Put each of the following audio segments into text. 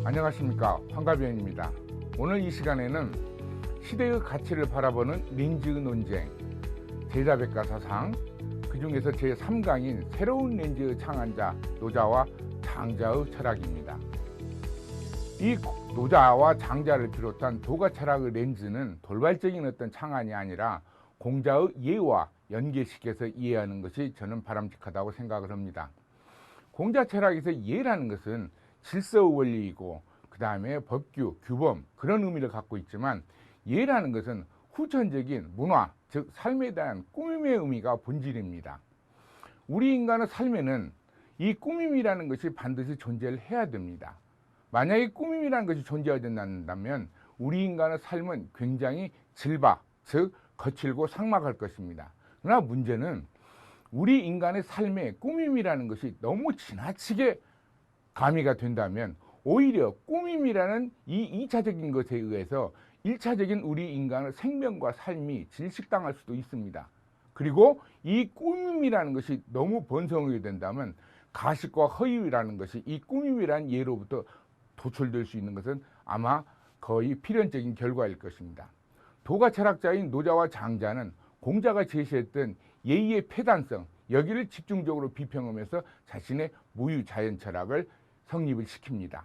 안녕하십니까, 황가변입니다. 오늘 이 시간에는 시대의 가치를 바라보는 렌즈 논쟁, 제자백과사상, 그 중에서 제3강인 새로운 렌즈의 창안자 노자와 장자의 철학입니다. 이 노자와 장자를 비롯한 도가 철학의 렌즈는 돌발적인 어떤 창안이 아니라 공자의 예와 연계시켜서 이해하는 것이 저는 바람직하다고 생각을 합니다. 공자 철학에서 예라는 것은 질서의 원리이고 그 다음에 법규, 규범 그런 의미를 갖고 있지만 예라는 것은 후천적인 문화, 즉 삶에 대한 꾸밈의 의미가 본질입니다. 우리 인간의 삶에는 이 꾸밈이라는 것이 반드시 존재를 해야 됩니다. 만약에 꾸밈이라는 것이 존재하지 않는다면 우리 인간의 삶은 굉장히 질바, 즉 거칠고 삭막할 것입니다. 그러나 문제는 우리 인간의 삶에 꾸밈이라는 것이 너무 지나치게 가미가 된다면 오히려 꾸밈이라는 이 2차적인 것에 의해서 1차적인 우리 인간의 생명과 삶이 질식당할 수도 있습니다. 그리고 이 꾸밈이라는 것이 너무 번성하게 된다면 가식과 허위라는 것이 이 꾸밈이라는 예로부터 도출될 수 있는 것은 아마 거의 필연적인 결과일 것입니다. 도가 철학자인 노자와 장자는 공자가 제시했던 예의의 폐단성, 여기를 집중적으로 비평하면서 자신의 무유자연 철학을 성립을 시킵니다.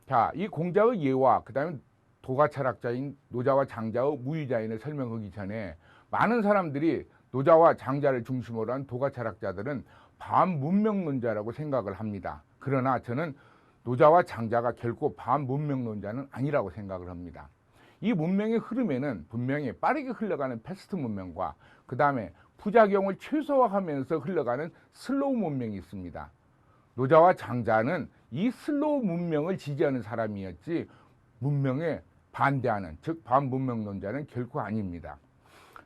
자, 이 공자의 예와 그 다음에 도가 철학자인 노자와 장자의 무유자연을 설명하기 전에 많은 사람들이 노자와 장자를 중심으로 한 도가 철학자들은 반문명론자라고 생각을 합니다. 그러나 저는 노자와 장자가 결코 반문명론자는 아니라고 생각을 합니다. 이 문명의 흐름에는 분명히 빠르게 흘러가는 패스트 문명과 그 다음에 부작용을 최소화하면서 흘러가는 슬로우 문명이 있습니다. 노자와 장자는 이 슬로우 문명을 지지하는 사람이었지 문명에 반대하는, 즉 반문명론자는 결코 아닙니다.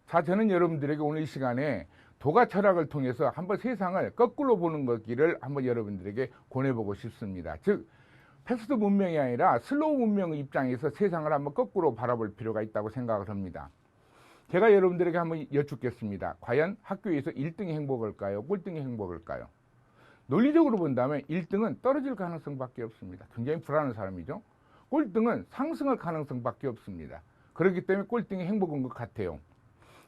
자, 저는 여러분들에게 오늘 이 시간에 도가 철학을 통해서 한번 세상을 거꾸로 보는 것기를 한번 여러분들에게 권해보고 싶습니다. 즉 패스트 문명이 아니라 슬로우 문명의 입장에서 세상을 한번 거꾸로 바라볼 필요가 있다고 생각을 합니다. 제가 여러분들에게 한번 여쭙겠습니다. 과연 학교에서 1등이 행복일까요? 꼴등이 행복일까요? 논리적으로 본다면 1등은 떨어질 가능성밖에 없습니다. 굉장히 불안한 사람이죠. 꼴등은 상승할 가능성밖에 없습니다. 그렇기 때문에 꼴등이 행복한 것 같아요.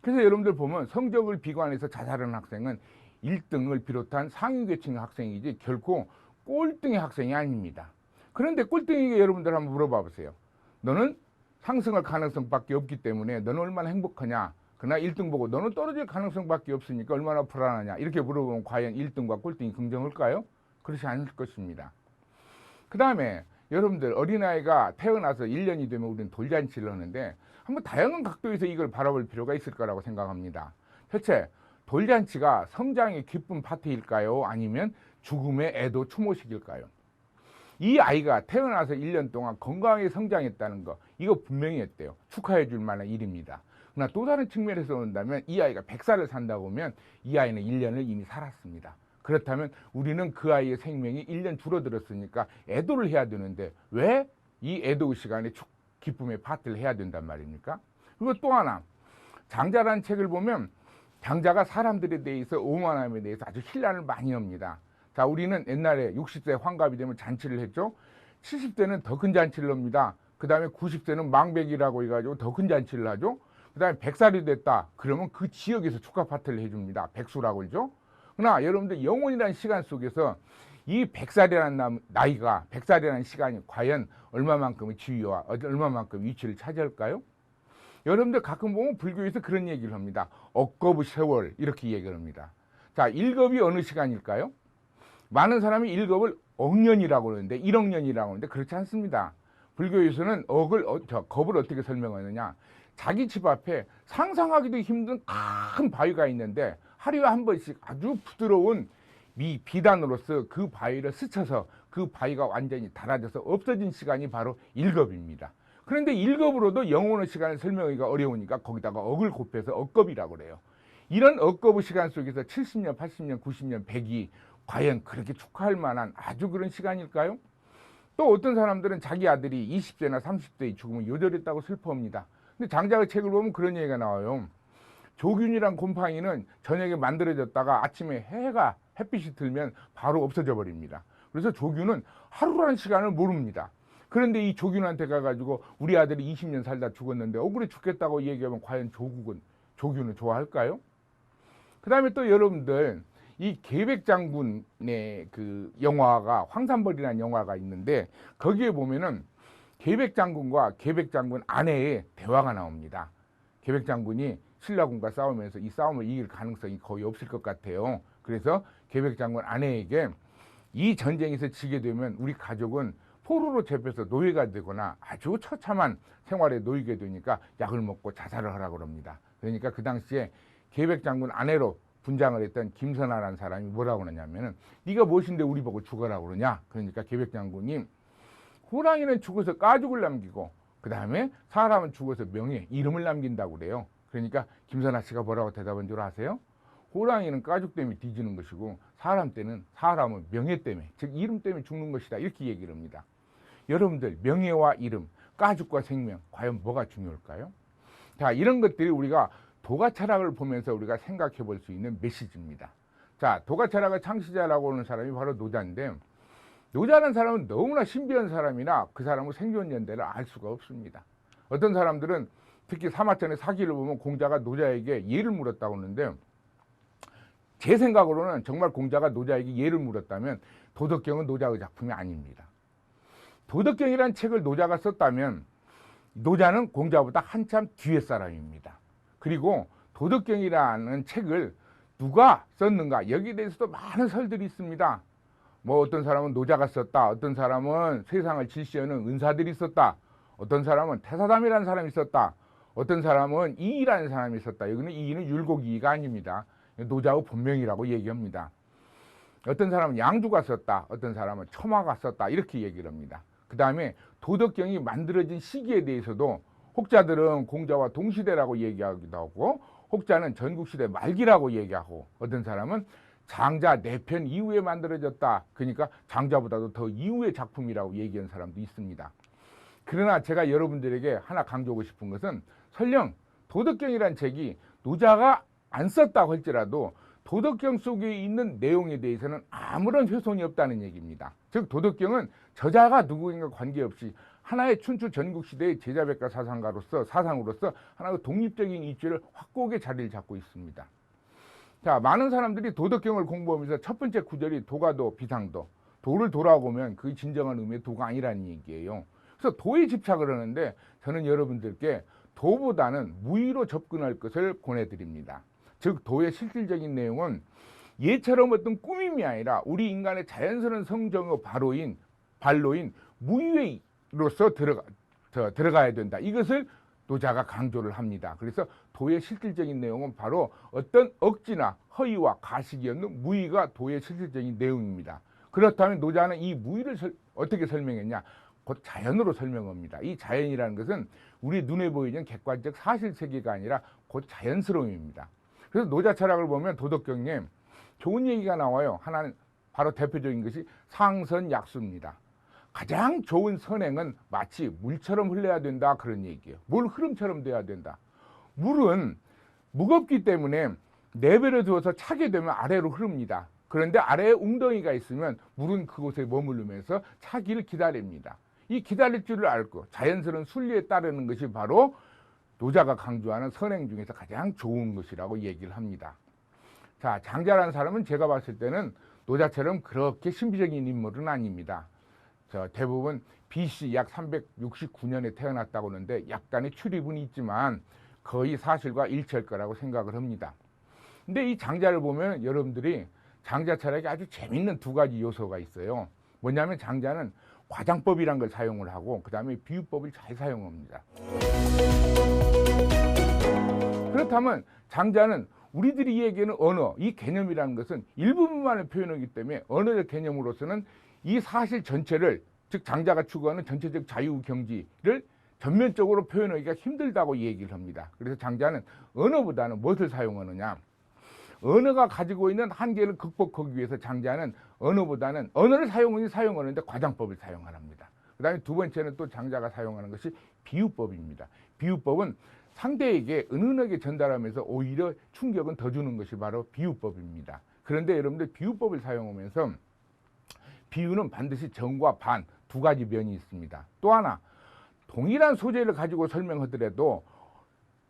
그래서 여러분들 보면 성적을 비관해서 자살하는 학생은 1등을 비롯한 상위 계층의 학생이지 결코 꼴등의 학생이 아닙니다. 그런데 꼴등에게 여러분들 한번 물어봐 보세요. 너는 상승할 가능성밖에 없기 때문에 너는 얼마나 행복하냐? 그러나 1등 보고 너는 떨어질 가능성밖에 없으니까 얼마나 불안하냐? 이렇게 물어보면 과연 1등과 꼴등이 긍정일까요? 그렇지 않을 것입니다. 그 다음에 여러분들 어린아이가 태어나서 1년이 되면 우리는 돌잔치를 하는데 한번 다양한 각도에서 이걸 바라볼 필요가 있을 거라고 생각합니다. 대체 돌잔치가 성장의 기쁜 파티일까요? 아니면 죽음의 애도 추모식일까요? 이 아이가 태어나서 1년 동안 건강하게 성장했다는 거, 이거 분명히 했대요. 축하해 줄 만한 일입니다. 그러나 또 다른 측면에서 본다면 이 아이가 100살을 산다고 보면 이 아이는 1년을 이미 살았습니다. 그렇다면 우리는 그 아이의 생명이 1년 줄어들었으니까 애도를 해야 되는데 왜 이 애도의 시간에 기쁨의 파티를 해야 된단 말입니까? 그리고 또 하나, 장자라는 책을 보면 장자가 사람들에 대해서 오만함에 대해서 아주 신랄을 많이 합니다. 자, 우리는 옛날에 60세 환갑이 되면 잔치를 했죠. 70세는 더 큰 잔치를 합니다. 그 다음에 90세는 망백이라고 해가지고 더 큰 잔치를 하죠. 그 다음에 100살이 됐다. 그러면 그 지역에서 축하 파티를 해줍니다. 백수라고 그러죠. 그러나 여러분들 영원이라는 시간 속에서 이 100살이라는 나이가, 100살이라는 시간이 과연 얼마만큼의 지위와 얼마만큼 위치를 차지할까요? 여러분들 가끔 보면 불교에서 그런 얘기를 합니다. 억겁의 세월 이렇게 얘기를 합니다. 자, 1겁이 어느 시간일까요? 많은 사람이 1겁을 억년이라고 그러는데 1억년이라고 하는데 그렇지 않습니다. 불교에서는 겁을 어떻게 설명하느냐, 자기 집 앞에 상상하기도 힘든 큰 바위가 있는데 하루에 한 번씩 아주 부드러운 비단으로서 그 바위를 스쳐서 그 바위가 완전히 닳아져서 없어진 시간이 바로 1겁입니다. 그런데 1겁으로도 영혼의 시간을 설명하기가 어려우니까 거기다가 억을 곱해서 억겁이라고 그래요. 이런 억겁의 시간 속에서 70년, 80년, 90년, 100이 과연 그렇게 축하할 만한 아주 그런 시간일까요? 또 어떤 사람들은 자기 아들이 20세나 30세에 죽으면 요절했다고 슬퍼합니다. 근데 장자의 책을 보면 그런 얘기가 나와요. 조균이란 곰팡이는 저녁에 만들어졌다가 아침에 햇빛이 들면 바로 없어져 버립니다. 그래서 조균은 하루라는 시간을 모릅니다. 그런데 이 조균한테 가가지고 우리 아들이 20년 살다 죽었는데 억울해 죽겠다고 얘기하면 과연 조균은 좋아할까요? 그 다음에 또 여러분들 이 계백장군의 그 영화가 황산벌이라는 영화가 있는데 거기에 보면은 계백장군과 계백장군 아내의 대화가 나옵니다. 계백장군이 신라군과 싸우면서 이 싸움을 이길 가능성이 거의 없을 것 같아요. 그래서 계백장군 아내에게 이 전쟁에서 지게 되면 우리 가족은 포로로 잡혀서 노예가 되거나 아주 처참한 생활에 놓이게 되니까 약을 먹고 자살을 하라고 합니다. 그러니까 그 당시에 계백장군 아내로 분장을 했던 김선아라는 사람이 뭐라고 하냐면은 네가 무엇인데 우리 보고 죽어라고 그러냐. 그러니까 계백장군이 호랑이는 죽어서 가죽을 남기고 그 다음에 사람은 죽어서 명예, 이름을 남긴다고 그래요. 그러니까 김선아 씨가 뭐라고 대답한 줄 아세요? 호랑이는 가죽 때문에 뒤지는 것이고 사람은 명예 때문에, 즉 이름 때문에 죽는 것이다, 이렇게 얘기를 합니다. 여러분들, 명예와 이름, 가죽과 생명, 과연 뭐가 중요할까요? 자, 이런 것들이 우리가 도가 철학을 보면서 우리가 생각해 볼 수 있는 메시지입니다. 자, 도가 철학의 창시자라고 하는 사람이 바로 노자인데, 노자라는 사람은 너무나 신비한 사람이나 그 사람의 생존 연대를 알 수가 없습니다. 어떤 사람들은 특히 사마천의 사기를 보면 공자가 노자에게 예를 물었다고 하는데, 제 생각으로는 정말 공자가 노자에게 예를 물었다면 도덕경은 노자의 작품이 아닙니다. 도덕경이라는 책을 노자가 썼다면 노자는 공자보다 한참 뒤에 사람입니다. 그리고 도덕경이라는 책을 누가 썼는가, 여기에 대해서도 많은 설들이 있습니다. 뭐 어떤 사람은 노자가 썼다, 어떤 사람은 세상을 질시하는 은사들이 썼다, 어떤 사람은 태사담이라는 사람이 썼다, 어떤 사람은 이이라는 사람이 썼다. 여기는 이이는 율곡이이가 아닙니다. 노자의 본명이라고 얘기합니다. 어떤 사람은 양주가 썼다, 어떤 사람은 첨화가 썼다, 이렇게 얘기를 합니다. 그 다음에 도덕경이 만들어진 시기에 대해서도 혹자들은 공자와 동시대라고 얘기하기도 하고, 혹자는 전국시대 말기라고 얘기하고, 어떤 사람은 장자 4편 이후에 만들어졌다, 그러니까 장자보다도 더 이후의 작품이라고 얘기하는 사람도 있습니다. 그러나 제가 여러분들에게 하나 강조하고 싶은 것은, 설령 도덕경이란 책이 노자가 안 썼다고 할지라도 도덕경 속에 있는 내용에 대해서는 아무런 훼손이 없다는 얘기입니다. 즉 도덕경은 저자가 누구인가 관계없이 하나의 춘추 전국시대의 제자백과 사상으로서 하나의 독립적인 입지를 확고하게 자리를 잡고 있습니다. 자, 많은 사람들이 도덕경을 공부하면서 첫 번째 구절이 도가도 비상도, 도를 돌아보면 그게 진정한 의미의 도가 아니라는 얘기예요. 그래서 도에 집착을 하는데 저는 여러분들께 도보다는 무의로 접근할 것을 권해드립니다. 즉 도의 실질적인 내용은 예처럼 어떤 꾸밈이 아니라 우리 인간의 자연스러운 성정의 발로인 무의로서 들어가야 된다. 이것을 노자가 강조를 합니다. 그래서 도의 실질적인 내용은 바로 어떤 억지나 허위와 가식이 없는 무의가 도의 실질적인 내용입니다. 그렇다면 노자는 이 무의를 어떻게 설명했냐? 곧 자연으로 설명합니다. 이 자연이라는 것은 우리 눈에 보이는 객관적 사실세계가 아니라 곧 자연스러움입니다. 그래서 노자 철학을 보면 도덕경에 좋은 얘기가 나와요. 하나는 바로 대표적인 것이 상선약수입니다. 가장 좋은 선행은 마치 물처럼 흘러야 된다, 그런 얘기예요. 물 흐름처럼 돼야 된다. 물은 무겁기 때문에 내버려 두어서 차게 되면 아래로 흐릅니다. 그런데 아래에 웅덩이가 있으면 물은 그곳에 머무르면서 차기를 기다립니다. 이 기다릴 줄을 알고 자연스러운 순리에 따르는 것이 바로 노자가 강조하는 선행 중에서 가장 좋은 것이라고 얘기를 합니다. 자, 장자라는 사람은 제가 봤을 때는 노자처럼 그렇게 신비적인 인물은 아닙니다. 대부분 BC 약 369년에 태어났다고 하는데 약간의 출입은 있지만 거의 사실과 일치할 거라고 생각을 합니다. 근데 이 장자를 보면 여러분들이 장자 철학에 아주 재밌는 두 가지 요소가 있어요. 뭐냐면 장자는 과장법이란 걸 사용을 하고 그 다음에 비유법을 잘 사용합니다. 그렇다면 장자는 우리들이 얘기하는 언어, 이 개념이라는 것은 일부분만을 표현하기 때문에 언어적 개념으로서는 이 사실 전체를, 즉 장자가 추구하는 전체적 자유경지를 전면적으로 표현하기가 힘들다고 얘기를 합니다. 그래서 장자는 언어보다는 무엇을 사용하느냐? 언어가 가지고 있는 한계를 극복하기 위해서 장자는 언어를 사용하는데 과장법을 사용합니다. 그 다음에 두 번째는 또 장자가 사용하는 것이 비유법입니다. 비유법은 상대에게 은은하게 전달하면서 오히려 충격은 더 주는 것이 바로 비유법입니다. 그런데 여러분들 비유법을 사용하면서 비유는 반드시 정과 반 두 가지 면이 있습니다. 또 하나, 동일한 소재를 가지고 설명하더라도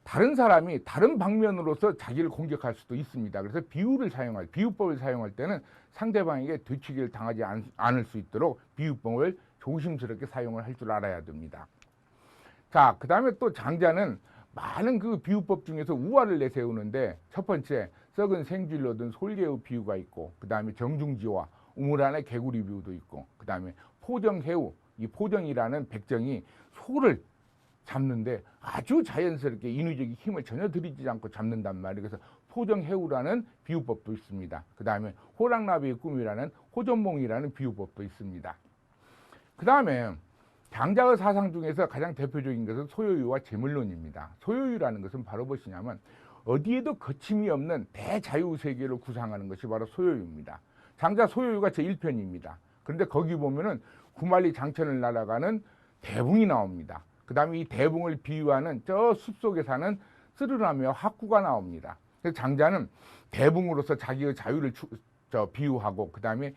다른 사람이 다른 방면으로서 자기를 공격할 수도 있습니다. 그래서 비유법을 사용할 때는 상대방에게 뒤치기를 당하지 않을 수 있도록 비유법을 조심스럽게 사용을 할 줄 알아야 됩니다. 자, 그 다음에 또 장자는 많은 그 비유법 중에서 우화를 내세우는데, 첫 번째 썩은 생쥐를 얻은 솔개의 비유가 있고, 그 다음에 정중지와 우물 안에 개구리 비유도 있고, 그 다음에 포정해우, 이 포정이라는 백정이 소를 잡는데 아주 자연스럽게 인위적인 힘을 전혀 들이지 않고 잡는단 말이에요. 그래서 포정해우라는 비유법도 있습니다. 그 다음에 호랑나비의 꿈이라는 호전몽이라는 비유법도 있습니다. 그 다음에 장자의 사상 중에서 가장 대표적인 것은 소요유와 재물론입니다. 소요유라는 것은 바로 무엇이냐면 어디에도 거침이 없는 대자유세계를 구상하는 것이 바로 소요유입니다. 장자 소요유가 제1편입니다. 그런데 거기 보면은 구만리 장천을 날아가는 대붕이 나옵니다. 그 다음에 이 대붕을 비유하는 저 숲속에 사는 쓰르라며 학구가 나옵니다. 그래서 장자는 대붕으로서 자기의 자유를 비유하고, 그 다음에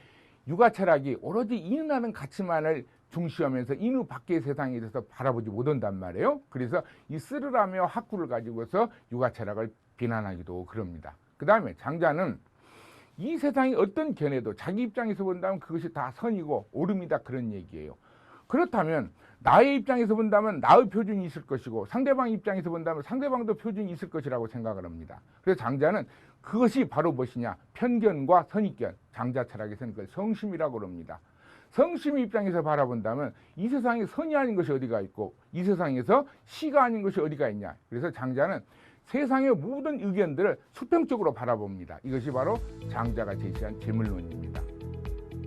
육아철학이 오로지 인하는 가치만을 중시하면서 인후 밖의 세상에 대해서 바라보지 못한단 말이에요. 그래서 이 쓰르라며 학구를 가지고서 육아철학을 비난하기도 하고 그럽니다. 그 다음에 장자는 이 세상이 어떤 견해도 자기 입장에서 본다면 그것이 다 선이고 옳음이다, 그런 얘기예요. 그렇다면 나의 입장에서 본다면 나의 표준이 있을 것이고, 상대방 입장에서 본다면 상대방도 표준이 있을 것이라고 생각을 합니다. 그래서 장자는 그것이 바로 무엇이냐, 편견과 선입견, 장자 철학에서는 그걸 성심이라고 합니다. 성심의 입장에서 바라본다면 이 세상에 선이 아닌 것이 어디가 있고 이 세상에서 시가 아닌 것이 어디가 있냐. 그래서 장자는 세상의 모든 의견들을 수평적으로 바라봅니다. 이것이 바로 장자가 제시한 재물론입니다.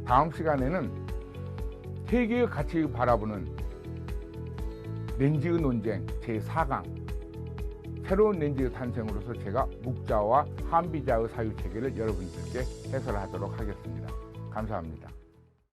다음 시간에는 세계의 가치를 바라보는 렌즈의 논쟁 제4강, 새로운 렌즈의 탄생으로서 제가 묵자와 한비자의 사유체계를 여러분들께 해설하도록 하겠습니다. 감사합니다.